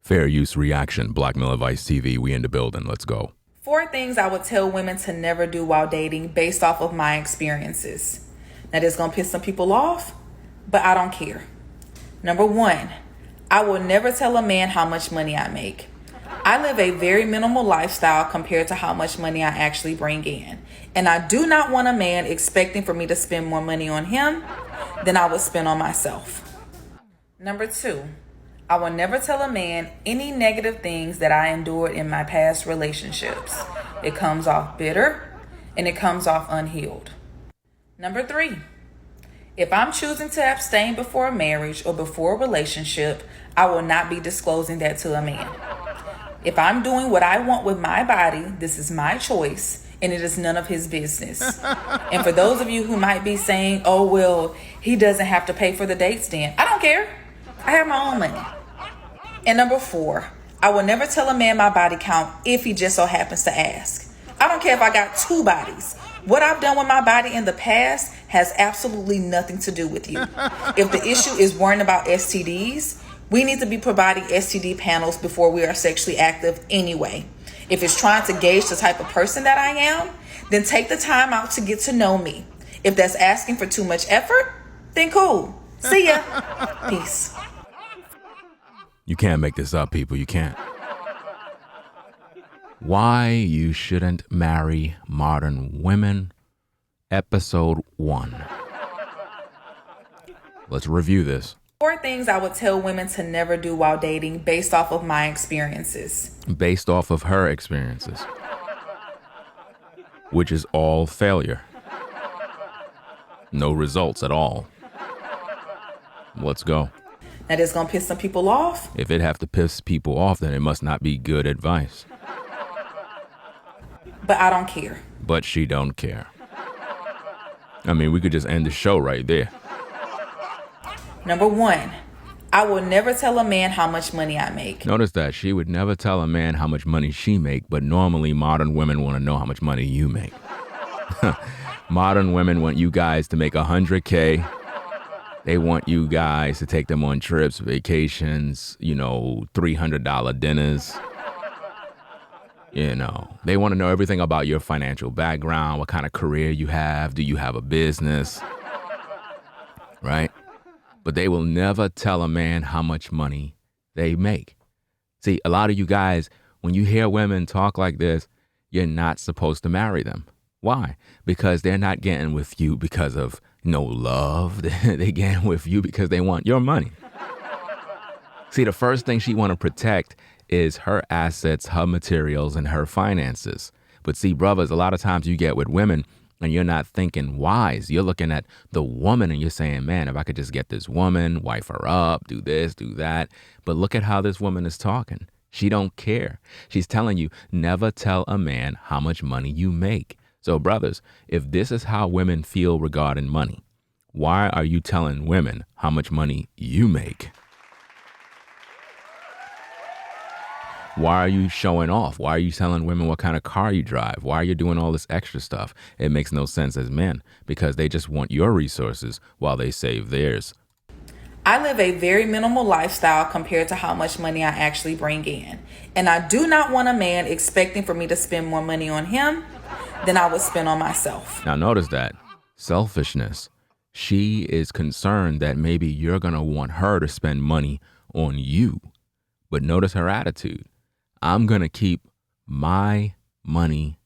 Fair use reaction. Black Miller Vice TV. We in the building. Let's go. 4 things I would tell women to never do while dating based off of my experiences. Now, this is going to piss some people off, but I don't care. Number 1, I will never tell a man how much money I make. I live a very minimal lifestyle compared to how much money I actually bring in. And I do not want a man expecting for me to spend more money on him than I would spend on myself. Number 2, I will never tell a man any negative things that I endured in my past relationships. It comes off bitter and it comes off unhealed. Number 3, if I'm choosing to abstain before a marriage or before a relationship, I will not be disclosing that to a man. If I'm doing what I want with my body, this is my choice, and it is none of his business. And for those of you who might be saying, oh, well, he doesn't have to pay for the date stand. I don't care. I have my own money. And number 4, I will never tell a man my body count if he just so happens to ask. I don't care if I got 2 bodies. What I've done with my body in the past has absolutely nothing to do with you. If the issue is worrying about STDs, we need to be providing STD panels before we are sexually active anyway. If it's trying to gauge the type of person that I am, then take the time out to get to know me. If that's asking for too much effort, then cool. See ya. Peace. You can't make this up, people. You can't. Why you shouldn't marry modern women, episode 1. Let's review this. 4 things I would tell women to never do while dating based off of my experiences. Based off of her experiences, which is all failure. No results at all. Let's go. Now, this is going to piss some people off. If it have to piss people off, then it must not be good advice. But I don't care. But she don't care. I mean, we could just end the show right there. Number 1, I will never tell a man how much money I make. Notice that she would never tell a man how much money she make, but normally modern women want to know how much money you make. Modern women want you guys to make $100K. They want you guys to take them on trips, vacations, $300 dinners. They want to know everything about your financial background, what kind of career you have, do you have a business, right? But they will never tell a man how much money they make. See, a lot of you guys, when you hear women talk like this, you're not supposed to marry them. Why? Because they're not getting with you because of no love. They're getting with you because they want your money. See, the first thing she want to protect is her assets, her materials, and her finances. But see, brothers, a lot of times you get with women and you're not thinking wise. You're looking at the woman and you're saying, man, if I could just get this woman, wife her up, do this, do that. But look at how this woman is talking. She don't care. She's telling you, never tell a man how much money you make. So brothers, if this is how women feel regarding money, why are you telling women how much money you make? Why are you showing off? Why are you telling women what kind of car you drive? Why are you doing all this extra stuff? It makes no sense as men because they just want your resources while they save theirs. I live a very minimal lifestyle compared to how much money I actually bring in. And I do not want a man expecting for me to spend more money on him than I would spend on myself. Now notice that. Selfishness. She is concerned that maybe you're going to want her to spend money on you. But notice her attitude. I'm going to keep my money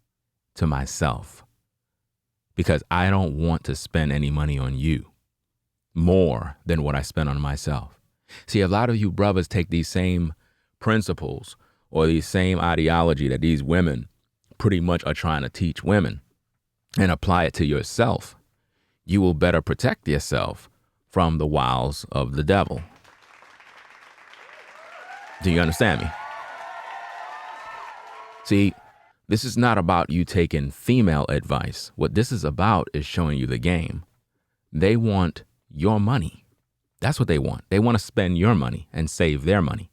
to myself because I don't want to spend any money on you more than what I spend on myself. See, a lot of you brothers take these same principles or these same ideology that these women pretty much are trying to teach women and apply it to yourself. You will better protect yourself from the wiles of the devil. Do you understand me? See, this is not about you taking female advice. What this is about is showing you the game. They want your money. That's what they want. They want to spend your money and save their money.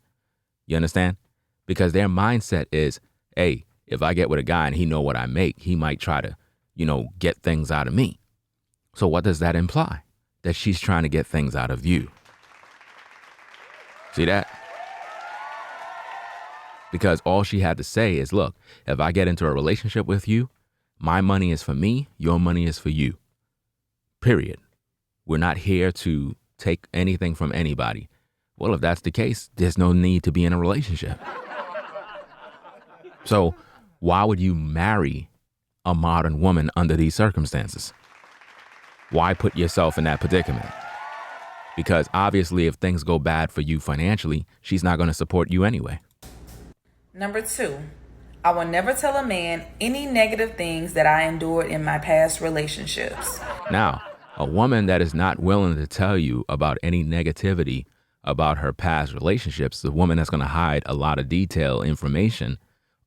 You understand? Because their mindset is, hey, if I get with a guy and he know what I make, he might try to, get things out of me. So what does that imply? That she's trying to get things out of you. See that? Because all she had to say is, look, if I get into a relationship with you, my money is for me, your money is for you. Period. We're not here to take anything from anybody. Well, if that's the case, there's no need to be in a relationship. So why would you marry a modern woman under these circumstances? Why put yourself in that predicament? Because obviously, if things go bad for you financially, she's not going to support you anyway. Number 2, I will never tell a man any negative things that I endured in my past relationships. Now, a woman that is not willing to tell you about any negativity about her past relationships, the woman that's going to hide a lot of detailed information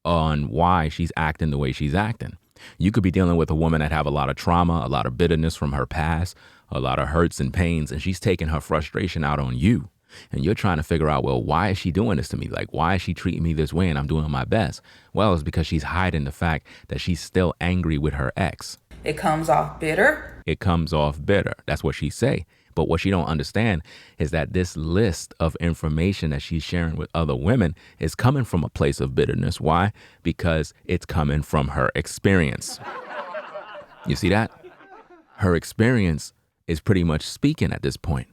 on why she's acting the way she's acting. You could be dealing with a woman that have a lot of trauma, a lot of bitterness from her past, a lot of hurts and pains, and she's taking her frustration out on you. And you're trying to figure out, well, why is she doing this to me? Like, why is she treating me this way and I'm doing my best? Well, it's because she's hiding the fact that she's still angry with her ex. It comes off bitter. It comes off bitter. That's what she say. But what she don't understand is that this list of information that she's sharing with other women is coming from a place of bitterness. Why? Because it's coming from her experience. You see that? Her experience is pretty much speaking at this point.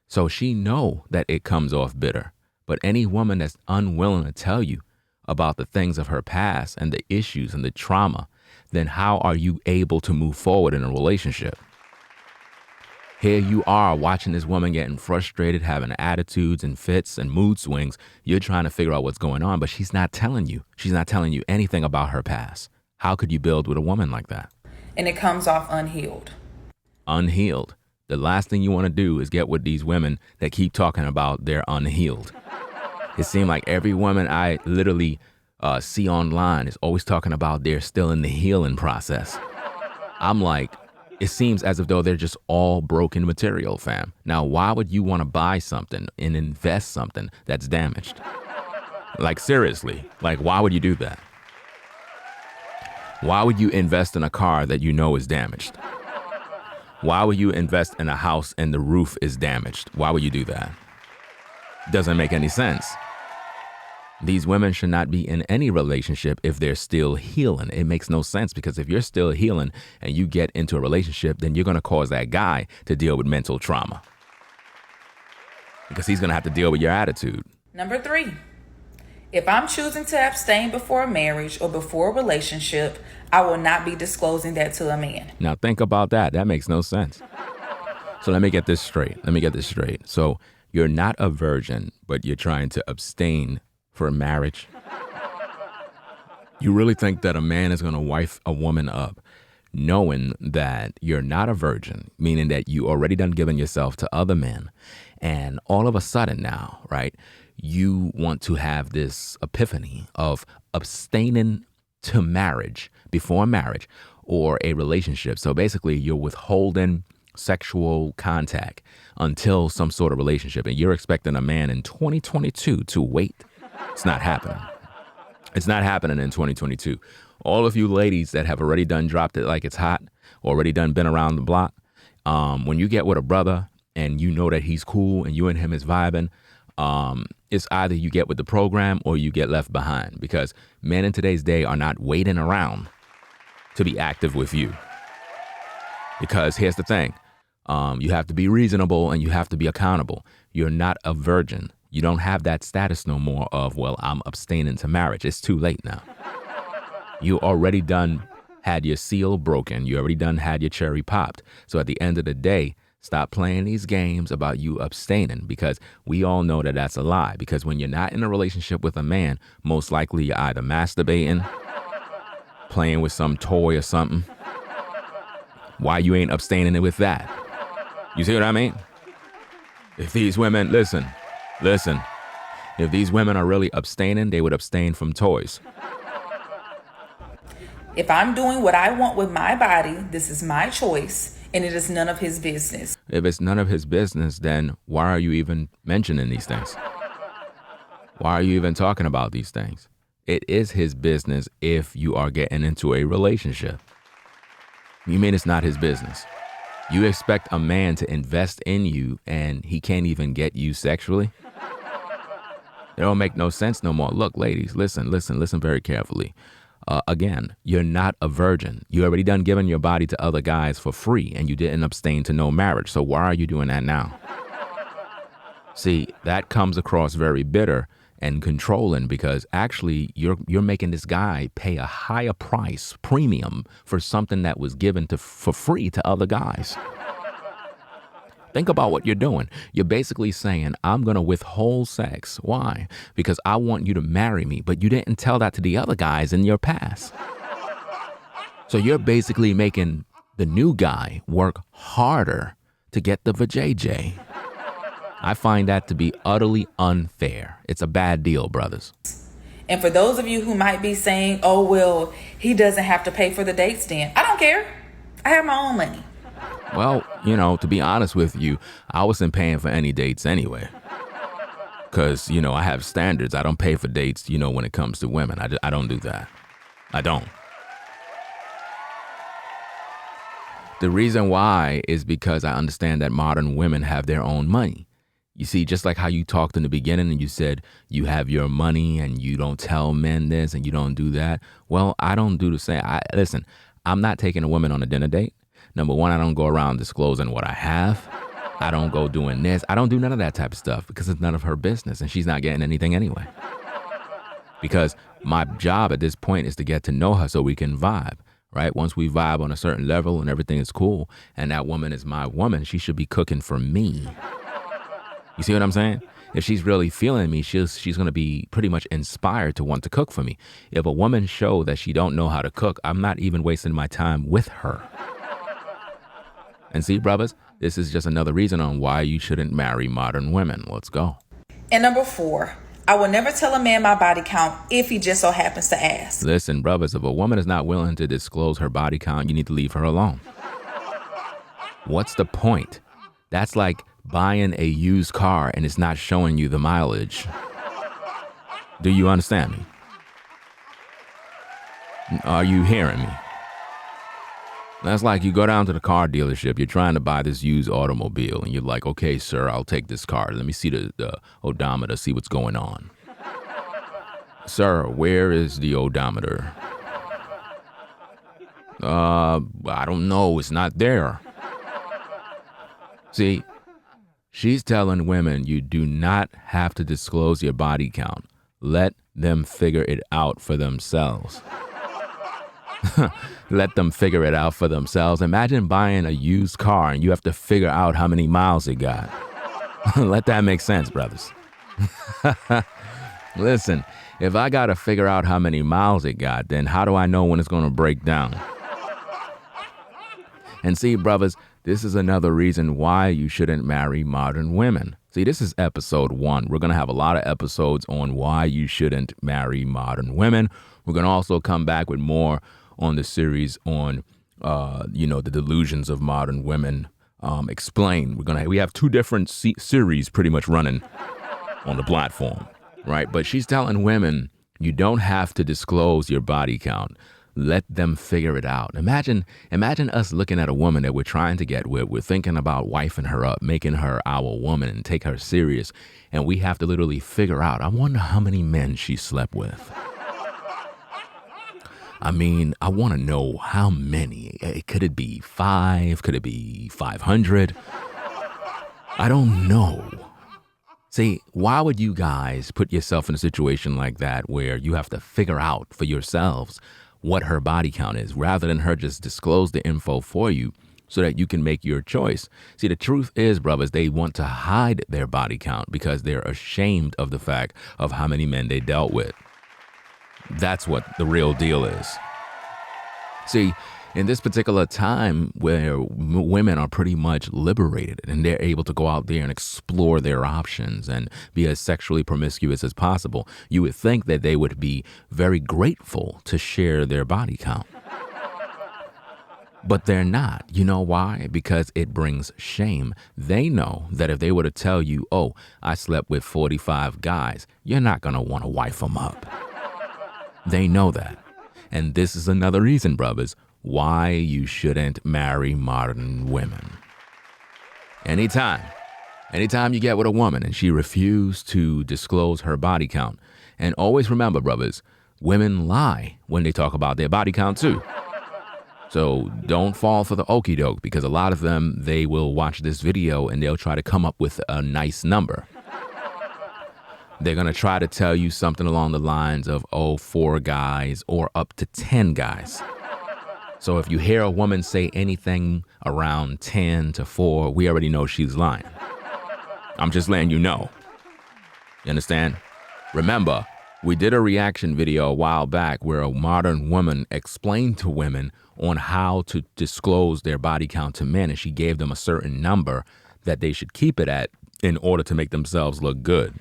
So she know that it comes off bitter. But any woman that's unwilling to tell you about the things of her past and the issues and the trauma, then how are you able to move forward in a relationship? Here you are watching this woman getting frustrated, having attitudes and fits and mood swings. You're trying to figure out what's going on, but she's not telling you. She's not telling you anything about her past. How could you build with a woman like that? And it comes off unhealed. Unhealed. The last thing you want to do is get with these women that keep talking about they're unhealed. It seems like every woman I literally see online is always talking about they're still in the healing process. I'm like, it seems as if though they're just all broken material, fam. Now, why would you want to buy something and invest something that's damaged? Like, seriously, like, why would you do that? Why would you invest in a car that you know is damaged? Why would you invest in a house and the roof is damaged? Why would you do that? Doesn't make any sense. These women should not be in any relationship if they're still healing. It makes no sense, because if you're still healing and you get into a relationship, then you're going to cause that guy to deal with mental trauma, because he's going to have to deal with your attitude. Number 3, if I'm choosing to abstain before a marriage or before a relationship, I will not be disclosing that to a man. Now think about that. That makes no sense. So let me get this straight. So you're not a virgin, but you're trying to abstain for marriage. You really think that a man is going to wife a woman up knowing that you're not a virgin, meaning that you already done given yourself to other men, and all of a sudden now, right, you want to have this epiphany of abstaining to marriage, before marriage or a relationship. So basically you're withholding sexual contact until some sort of relationship, and you're expecting a man in 2022 to wait. It's not happening. It's not happening in 2022. All of you ladies that have already done dropped it like it's hot, already done been around the block, when you get with a brother and you know that he's cool and you and him is vibing, it's either you get with the program or you get left behind, because men in today's day are not waiting around to be active with you. Because here's the thing, you have to be reasonable and you have to be accountable. You're not a virgin. You don't have that status no more of, well, I'm abstaining to marriage. It's too late now. You already done had your seal broken. You already done had your cherry popped. So at the end of the day, stop playing these games about you abstaining, because we all know that that's a lie. Because when you're not in a relationship with a man, most likely you're either masturbating, playing with some toy or something. Why you ain't abstaining with that? You see what I mean? If these women, listen, if these women are really abstaining, they would abstain from toys. If I'm doing what I want with my body, this is my choice, and it is none of his business. If it's none of his business, then why are you even mentioning these things? Why are you even talking about these things? It is his business if you are getting into a relationship. You mean it's not his business? You expect a man to invest in you and he can't even get you sexually? It don't make no sense no more. Look, ladies, listen very carefully. Again, you're not a virgin. You already done given your body to other guys for free, and you didn't abstain to no marriage. So why are you doing that now? See, that comes across very bitter and controlling, because actually you're making this guy pay a higher price premium for something that was given for free to other guys. Think about what you're doing. You're basically saying, I'm going to withhold sex. Why? Because I want you to marry me, but you didn't tell that to the other guys in your past. So you're basically making the new guy work harder to get the vajayjay. I find that to be utterly unfair. It's a bad deal, brothers. And for those of you who might be saying, oh, well, he doesn't have to pay for the dates then. I don't care. I have my own money. Well, to be honest with you, I wasn't paying for any dates anyway. Because, I have standards. I don't pay for dates, when it comes to women. I don't do that. I don't. The reason why is because I understand that modern women have their own money. You see, just like how you talked in the beginning and you said you have your money and you don't tell men this and you don't do that. Well, I don't do the same. Listen, I'm not taking a woman on a dinner date. Number one, I don't go around disclosing what I have. I don't go doing this. I don't do none of that type of stuff because it's none of her business and she's not getting anything anyway. Because my job at this point is to get to know her so we can vibe, right? Once we vibe on a certain level and everything is cool and that woman is my woman, she should be cooking for me. You see what I'm saying? If she's really feeling me, she's going to be pretty much inspired to want to cook for me. If a woman show that she don't know how to cook, I'm not even wasting my time with her. And see, brothers, this is just another reason on why you shouldn't marry modern women. Let's go. And number 4, I will never tell a man my body count if he just so happens to ask. Listen, brothers, if a woman is not willing to disclose her body count, you need to leave her alone. What's the point? That's like buying a used car and it's not showing you the mileage. Do you understand me? Are you hearing me? That's like you go down to the car dealership, you're trying to buy this used automobile, and you're like, okay, sir, I'll take this car. Let me see the odometer, see what's going on. Sir, where is the odometer? I don't know, it's not there. See, she's telling women you do not have to disclose your body count. Let them figure it out for themselves. Let them figure it out for themselves. Imagine buying a used car and you have to figure out how many miles it got. Let that make sense, brothers. Listen, if I got to figure out how many miles it got, then how do I know when it's going to break down? And see, brothers, this is another reason why you shouldn't marry modern women. See, this is episode 1. We're going to have a lot of episodes on why you shouldn't marry modern women. We're going to also come back with more on the series on, the delusions of modern women explained. We have 2 different series pretty much running on the platform, right? But she's telling women, you don't have to disclose your body count. Let them figure it out. Imagine us looking at a woman that we're trying to get with. We're thinking about wifing her up, making her our woman and take her serious. And we have to literally figure out, I wonder how many men she slept with. I mean, I want to know how many. Could it be 5? Could it be 500? I don't know. See, why would you guys put yourself in a situation like that where you have to figure out for yourselves what her body count is rather than her just disclose the info for you so that you can make your choice? See, the truth is, brothers, they want to hide their body count because they're ashamed of the fact of how many men they dealt with. That's what the real deal is. See, in this particular time where women are pretty much liberated and they're able to go out there and explore their options and be as sexually promiscuous as possible, you would think that they would be very grateful to share their body count. But they're not. You know why? Because it brings shame. They know that if they were to tell you, oh, I slept with 45 guys, you're not going to want to wife them up. They know that. And this is another reason, brothers, why you shouldn't marry modern women. Anytime Anytime you get with a woman and she refused to disclose her body count, and always remember, brothers, women lie when they talk about their body count too. So don't fall for the okie doke, because a lot of them, they will watch this video and they'll try to come up with a nice number. They're going to try to tell you something along the lines of, 4 guys or up to 10 guys. So if you hear a woman say anything around 10 to 4, we already know she's lying. I'm just letting you know. You understand? Remember, we did a reaction video a while back where a modern woman explained to women on how to disclose their body count to men, and she gave them a certain number that they should keep it at in order to make themselves look good.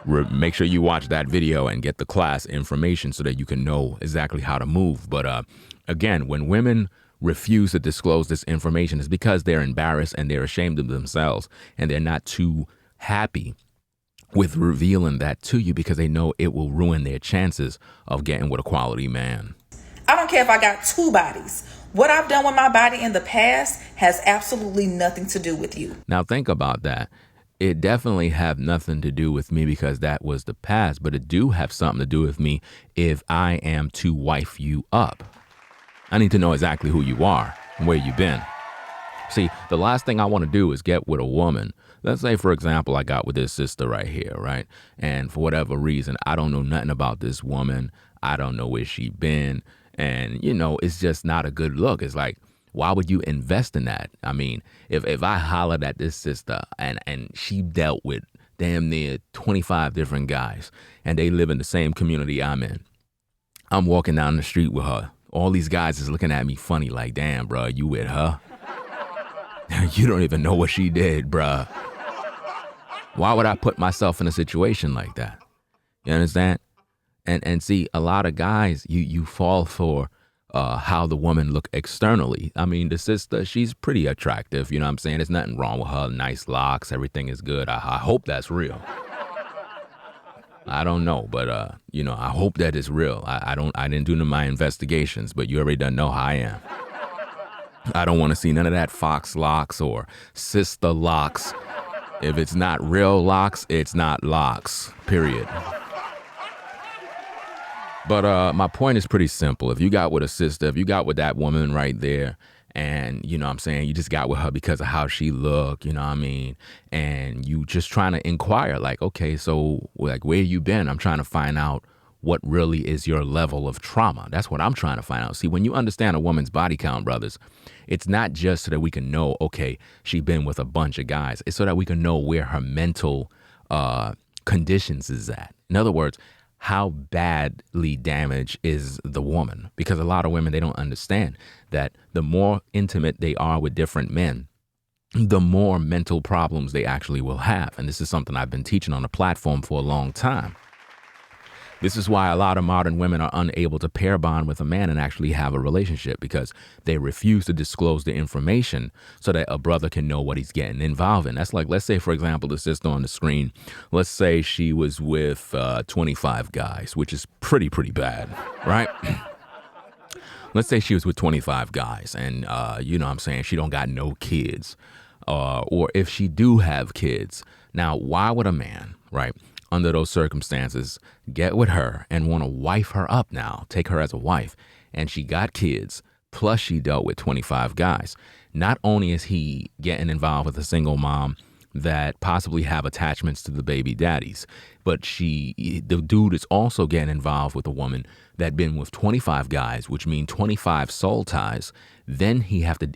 Make sure you watch that video and get the class information so that you can know exactly how to move. But again, when women refuse to disclose this information, it's because they're embarrassed and they're ashamed of themselves, and they're not too happy with revealing that to you because they know it will ruin their chances of getting with a quality man. I don't care if I got 2 bodies. What I've done with my body in the past has absolutely nothing to do with you. Now think about that. It definitely have nothing to do with me because that was the past, but it do have something to do with me if I am to wife you up. I need to know exactly who you are and where you've been. See, the last thing I want to do is get with a woman. Let's say, for example, I got with this sister right here, right? And for whatever reason, I don't know nothing about this woman. I don't know where she been. And, it's just not a good look. It's like, why would you invest in that? I mean, if I hollered at this sister and she dealt with damn near 25 different guys and they live in the same community I'm in, I'm walking down the street with her. All these guys is looking at me funny like, damn, bro, you with her? You don't even know what she did, bruh. Why would I put myself in a situation like that? You understand? And see, a lot of guys, you fall for how the woman look externally. I mean, the sister, she's pretty attractive. You know what I'm saying? There's nothing wrong with her. Nice locks. Everything is good. I hope that's real. I don't know, but, I hope that is real. I didn't do my investigations, but you already done know how I am. I don't want to see none of that fox locks or sister locks. If it's not real locks, it's not locks, period. But my point is pretty simple. If you got with a sister, if you got with that woman right there, and, you just got with her because of how she looked, and you just trying to inquire, like, okay, so, like, where you been? I'm trying to find out what really is your level of trauma. That's what I'm trying to find out. See, when you understand a woman's body count, brothers, it's not just so that we can know, okay, she been with a bunch of guys. It's so that we can know where her mental conditions is at. In other words, how badly damaged is the woman? Because a lot of women, they don't understand that the more intimate they are with different men, the more mental problems they actually will have. And this is something I've been teaching on the platform for a long time. This is why a lot of modern women are unable to pair bond with a man and actually have a relationship, because they refuse to disclose the information so that a brother can know what he's getting involved in. That's like, let's say, for example, the sister on the screen, let's say she was with 25 guys, which is pretty bad, right? Let's say she was with 25 guys and, she don't got no kids. Or if she do have kids. Now, why would a man, right, under those circumstances, get with her and want to wife her up now, take her as a wife, and she got kids, plus she dealt with 25 guys? Not only is he getting involved with a single mom that possibly have attachments to the baby daddies, but the dude is also getting involved with a woman that been with 25 guys, which means 25 soul ties. Then he have to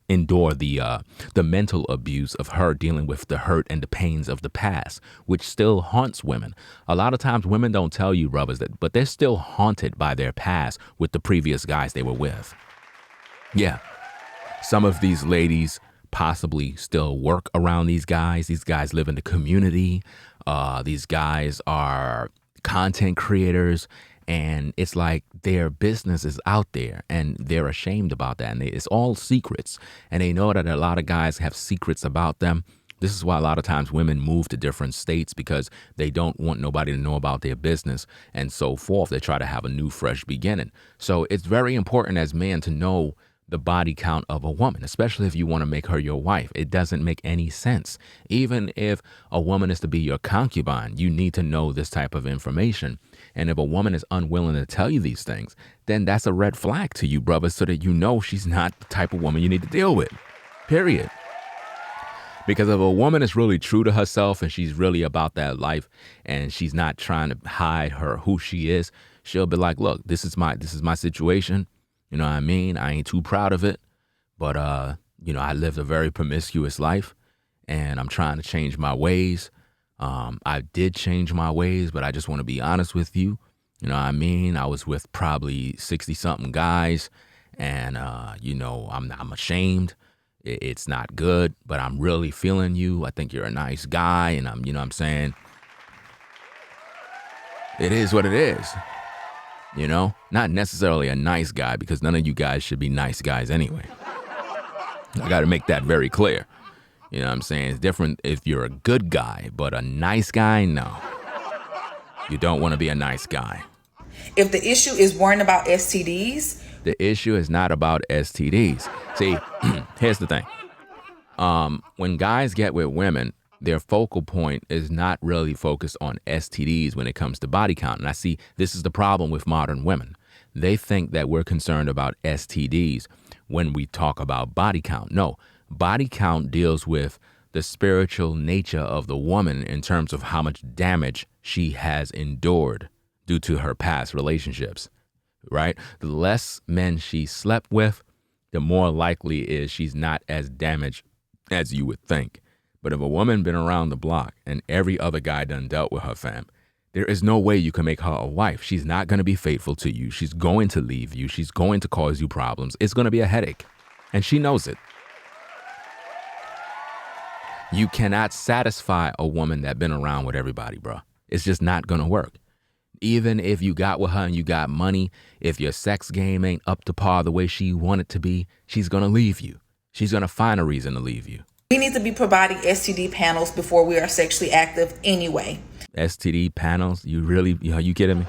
endure the mental abuse of her dealing with the hurt and the pains of the past, which still haunts women. A lot of times women don't tell you, brothers, but they're still haunted by their past with the previous guys they were with. Yeah. Some of these ladies possibly still work around these guys. These guys live in the community. These guys are content creators. And it's like their business is out there and they're ashamed about that. And it's all secrets. And they know that a lot of guys have secrets about them. This is why a lot of times women move to different states, because they don't want nobody to know about their business and so forth. They try to have a new, fresh beginning. So it's very important as men to know the body count of a woman, especially if you want to make her your wife. It doesn't make any sense. Even if a woman is to be your concubine, you need to know this type of information. And if a woman is unwilling to tell you these things, then that's a red flag to you, brother, so that you know she's not the type of woman you need to deal with, period. Because if a woman is really true to herself and she's really about that life and she's not trying to hide who she is, she'll be like, look, this is my situation. You know what I mean? I ain't too proud of it, but, I lived a very promiscuous life and I'm trying to change my ways. I did change my ways, but I just want to be honest with you. You know what I mean? I was with probably 60 something guys and, I'm ashamed. It's not good, but I'm really feeling you. I think you're a nice guy and I'm saying it is what it is. Not necessarily a nice guy because none of you guys should be nice guys anyway. I got to make that very clear. You know what I'm saying? It's different if you're a good guy, but a nice guy, no. You don't want to be a nice guy. If the issue is worrying about STDs, the issue is not about STDs. See, here's the thing. When guys get with women, their focal point is not really focused on STDs when it comes to body count. And I see this is the problem with modern women. They think that we're concerned about STDs when we talk about body count. No, body count deals with the spiritual nature of the woman in terms of how much damage she has endured due to her past relationships, right? The less men she slept with, the more likely is she's not as damaged as you would think. But if a woman been around the block and every other guy done dealt with her, fam, there is no way you can make her a wife. She's not going to be faithful to you. She's going to leave you. She's going to cause you problems. It's going to be a headache. And she knows it. You cannot satisfy a woman that been around with everybody, bro. It's just not going to work. Even if you got with her and you got money, if your sex game ain't up to par the way she want it to be, she's going to leave you. She's going to find a reason to leave you. we need to be providing STD panels before we are sexually active anyway. STD panels? You kidding me?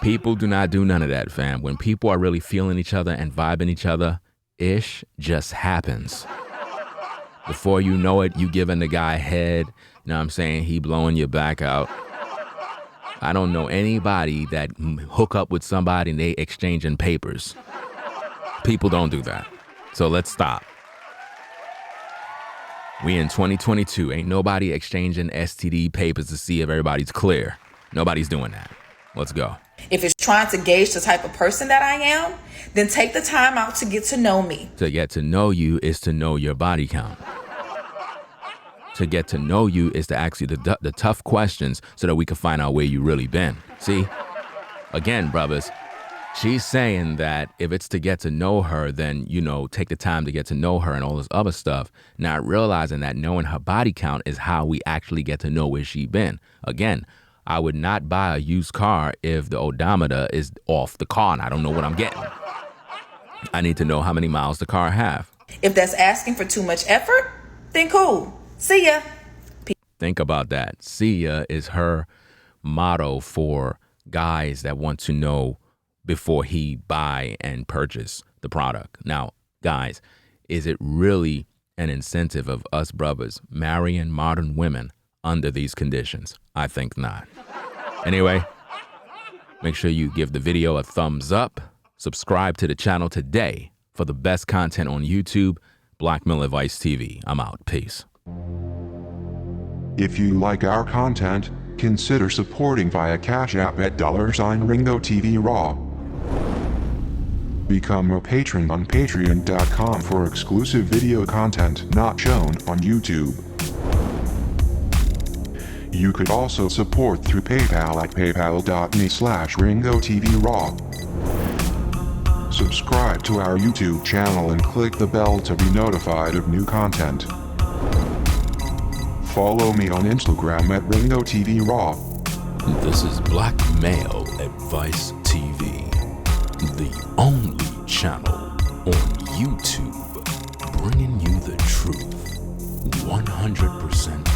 People do not do none of that, fam. When people are really feeling each other and vibing each other, ish just happens. Before you know it, you giving the guy head. You know what I'm saying? He blowing your back out. I don't know anybody that hook up with somebody and they exchanging papers. People don't do that. So let's stop. We in 2022. Ain't nobody exchanging STD papers to see if everybody's clear. Nobody's doing that. Let's go. If it's trying to gauge the type of person that I am, then take the time out to get to know me. To get to know you is to know your body count. To get to know you is to ask you the tough questions so that we can find out where you really been. See? Again, brothers, she's saying that if it's to get to know her, then, take the time to get to know her and all this other stuff, not realizing that knowing her body count is how we actually get to know where she been. Again, I would not buy a used car if the odometer is off the car and I don't know what I'm getting. I need to know how many miles the car have. If that's asking for too much effort, then cool. See ya. Think about that. See ya is her motto for guys that want to know before he buy and purchase the product. Now, guys, is it really an incentive of us brothers marrying modern women under these conditions? I think not. Anyway, make sure you give the video a thumbs up. Subscribe to the channel today for the best content on YouTube. Black Mill Advice TV. I'm out. Peace. If you like our content, consider supporting via Cash App at $Ringo TV Raw. Become a patron on patreon.com for exclusive video content not shown on YouTube. You could also support through PayPal at paypal.me/Ringo TV Raw. Subscribe to our YouTube channel and click the bell to be notified of new content. Follow me on Instagram at Ringo TV Raw. This is Black Male Advice TV, the only channel on YouTube bringing you the truth 100%